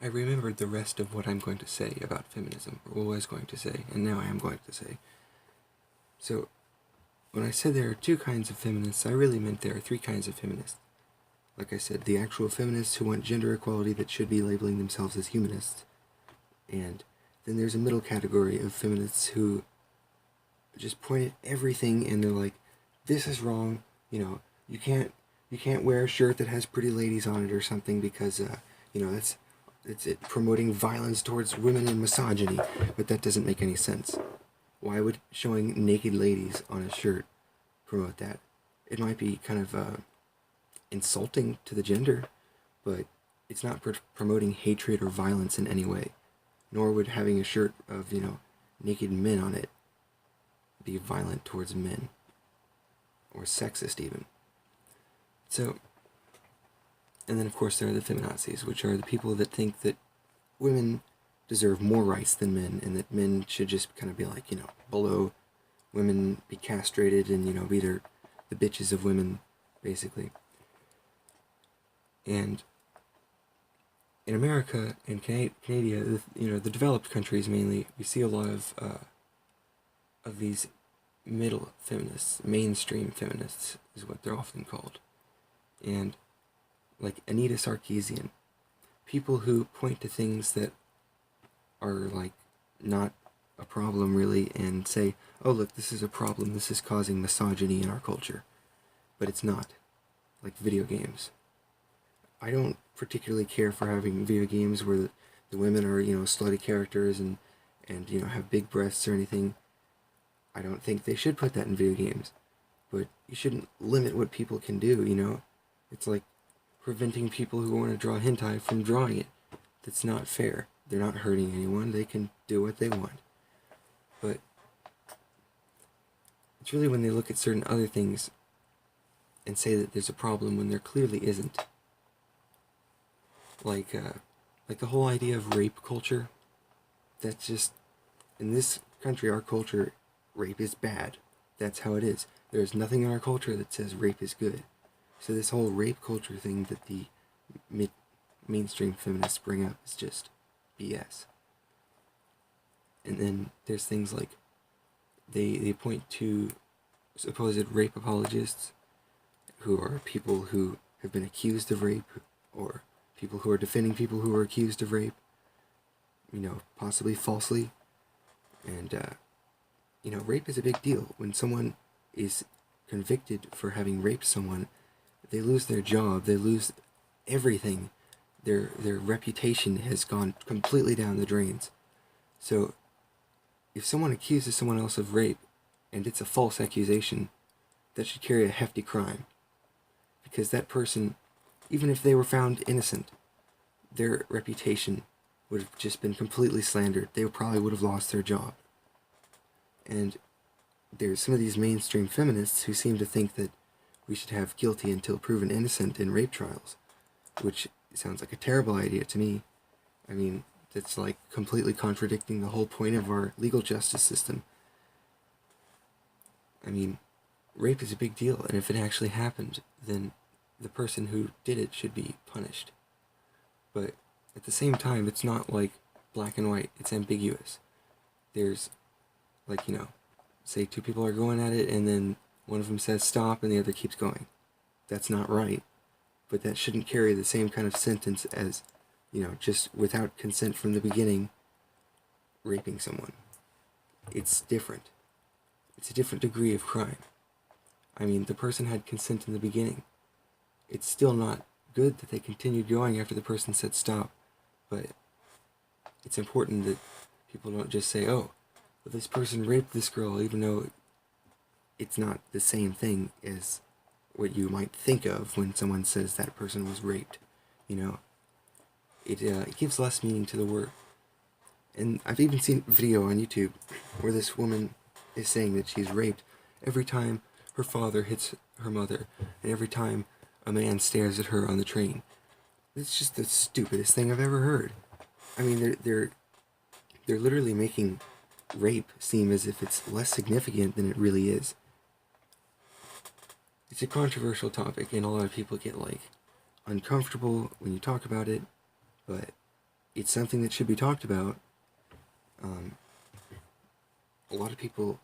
I remembered the rest of what I'm going to say about feminism, or was going to say, and now I am going to say. So, when I said there are two kinds of feminists, I really meant there are three kinds of feminists. Like I said, the actual feminists who want gender equality that should be labeling themselves as humanists. And then there's a middle category of feminists who just point at everything and they're like, this is wrong, you can't wear a shirt that has pretty ladies on it or something because, that's it's it promoting violence towards women and misogyny, but that doesn't make any sense. Why would showing naked ladies on a shirt promote that? It might be kind of insulting to the gender, but it's not promoting hatred or violence in any way. Nor would having a shirt of, naked men on it be violent towards men. Or sexist, even. So, and then of course there are the feminazis, which are the people that think that women deserve more rights than men, and that men should just kind of be like, below women, be castrated, and, be the bitches of women, basically. And in America and Canada, the developed countries mainly, we see a lot of these middle feminists, mainstream feminists is what they're often called. And like Anita Sarkeesian, people who point to things that are like not a problem really and say, oh look, this is a problem, this is causing misogyny in our culture. But it's not. Like video games. I don't particularly care for having video games where the women are, slutty characters and have big breasts or anything. I don't think they should put that in video games. But you shouldn't limit what people can do, It's like preventing people who want to draw hentai from drawing it. That's not fair. They're not hurting anyone. They can do what they want. But it's really when they look at certain other things and say that there's a problem when there clearly isn't. Like the whole idea of rape culture. That's just, in this country, our culture, rape is bad. That's how it is. There's nothing in our culture that says rape is good. So this whole rape culture thing that the mainstream feminists bring up is just BS. And then there's things like they point to supposed rape apologists who are people who have been accused of rape, or people who are defending people who are accused of rape, possibly falsely. And, rape is a big deal. When someone is convicted for having raped someone, they lose their job, they lose everything. Their reputation has gone completely down the drains. So, if someone accuses someone else of rape, and it's a false accusation, that should carry a hefty crime. Because that person, even if they were found innocent, their reputation would have just been completely slandered. They probably would have lost their job. And there's some of these mainstream feminists who seem to think that we should have guilty until proven innocent in rape trials, which sounds like a terrible idea to me. I mean, that's like completely contradicting the whole point of our legal justice system. I mean, rape is a big deal, and if it actually happened, then the person who did it should be punished. But at the same time, it's not like black and white, it's ambiguous. There's, like, say two people are going at it, and then one of them says stop, and the other keeps going. That's not right. But that shouldn't carry the same kind of sentence as, just without consent from the beginning, raping someone. It's different. It's a different degree of crime. I mean, the person had consent in the beginning. It's still not good that they continued going after the person said stop, but it's important that people don't just say, oh, well, this person raped this girl, even though it's not the same thing as what you might think of when someone says that person was raped. It gives less meaning to the word. And I've even seen a video on YouTube where this woman is saying that she's raped every time her father hits her mother, and every time a man stares at her on the train. It's just the stupidest thing I've ever heard. I mean, they're literally making rape seem as if it's less significant than it really is. It's a controversial topic, and a lot of people get, uncomfortable when you talk about it, but it's something that should be talked about. A lot of people,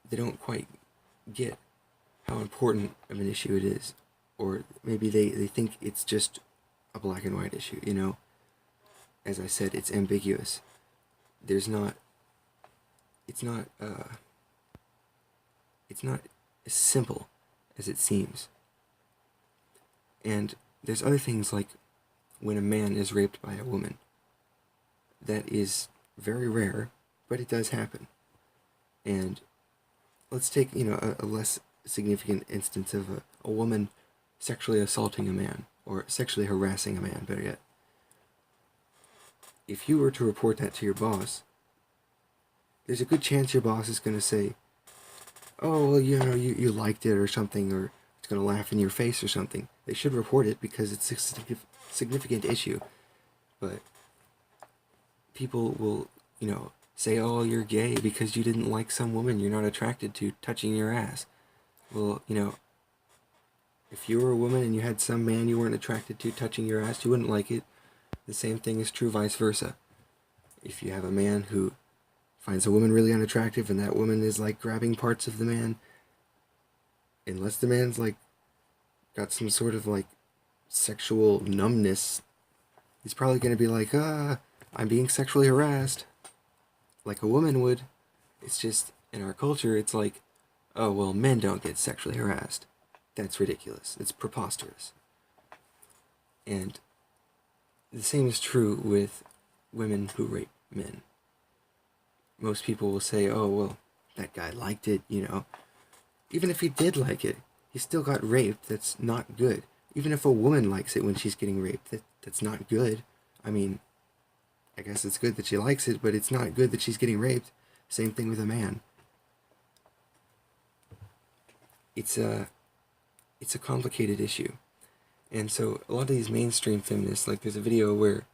they don't quite get how important of an issue it is. Or maybe they think it's just a black and white issue, you know? As I said, it's ambiguous. There's not, it's not, it's not as simple as it seems. And there's other things like when a man is raped by a woman. That is very rare, but it does happen. And let's take, a less significant instance of a woman sexually assaulting a man, or sexually harassing a man, better yet. If you were to report that to your boss, there's a good chance your boss is going to say, oh, well, you liked it or something, or it's going to laugh in your face or something. They should report it because it's a significant issue. But people will, say, oh, you're gay because you didn't like some woman you're not attracted to touching your ass. Well, if you were a woman and you had some man you weren't attracted to touching your ass, you wouldn't like it. The same thing is true vice versa. If you have a man who finds a woman really unattractive and that woman is like grabbing parts of the man, unless the man's like got some sort of like sexual numbness, he's probably going to be like, I'm being sexually harassed, like a woman would. It's just, in our culture, it's like, oh, well, men don't get sexually harassed. That's ridiculous. It's preposterous. And the same is true with women who rape men. Most people will say, oh, well, that guy liked it, Even if he did like it, he still got raped. That's not good. Even if a woman likes it when she's getting raped, that's not good. I mean, I guess it's good that she likes it, but it's not good that she's getting raped. Same thing with a man. It's a complicated issue. And so a lot of these mainstream feminists, like there's a video where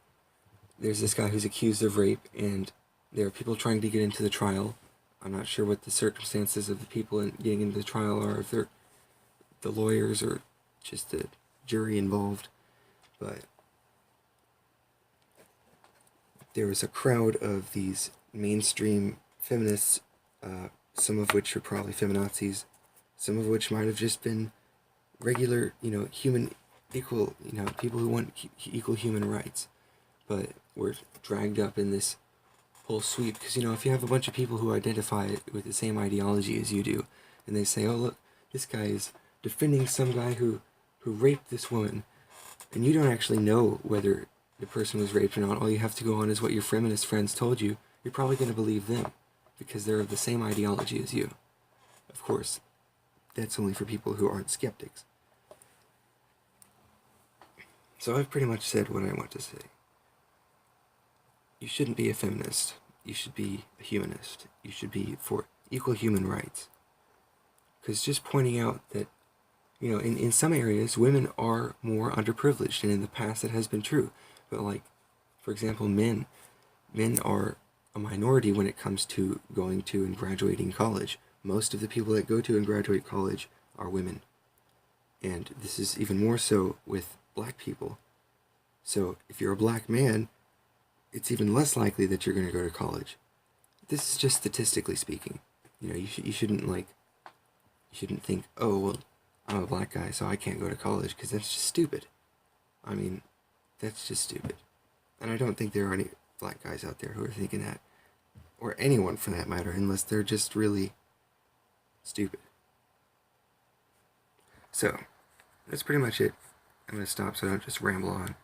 there's this guy who's accused of rape, and there are people trying to get into the trial. I'm not sure what the circumstances of the people getting into the trial are, if they're the lawyers or just the jury involved. But there was a crowd of these mainstream feminists, some of which are probably feminazis, some of which might have just been regular, equal, people who want equal human rights, but were dragged up in this whole sweep. Because, if you have a bunch of people who identify with the same ideology as you do, and they say, oh, look, this guy is defending some guy who raped this woman, and you don't actually know whether the person was raped or not, all you have to go on is what your feminist friends told you, you're probably going to believe them, because they're of the same ideology as you. Of course, that's only for people who aren't skeptics. So I've pretty much said what I want to say. You shouldn't be a feminist. You should be a humanist. You should be for equal human rights. Because just pointing out that, in some areas, women are more underprivileged, and in the past that has been true. But like, for example, men are a minority when it comes to going to and graduating college. Most of the people that go to and graduate college are women. And this is even more so with black people. So if you're a black man, it's even less likely that you're going to go to college. This is just statistically speaking. You shouldn't think, oh, well, I'm a black guy, so I can't go to college, because that's just stupid. I mean, that's just stupid. And I don't think there are any black guys out there who are thinking that, or anyone for that matter, unless they're just really stupid. So, that's pretty much it. I'm going to stop so I don't just ramble on.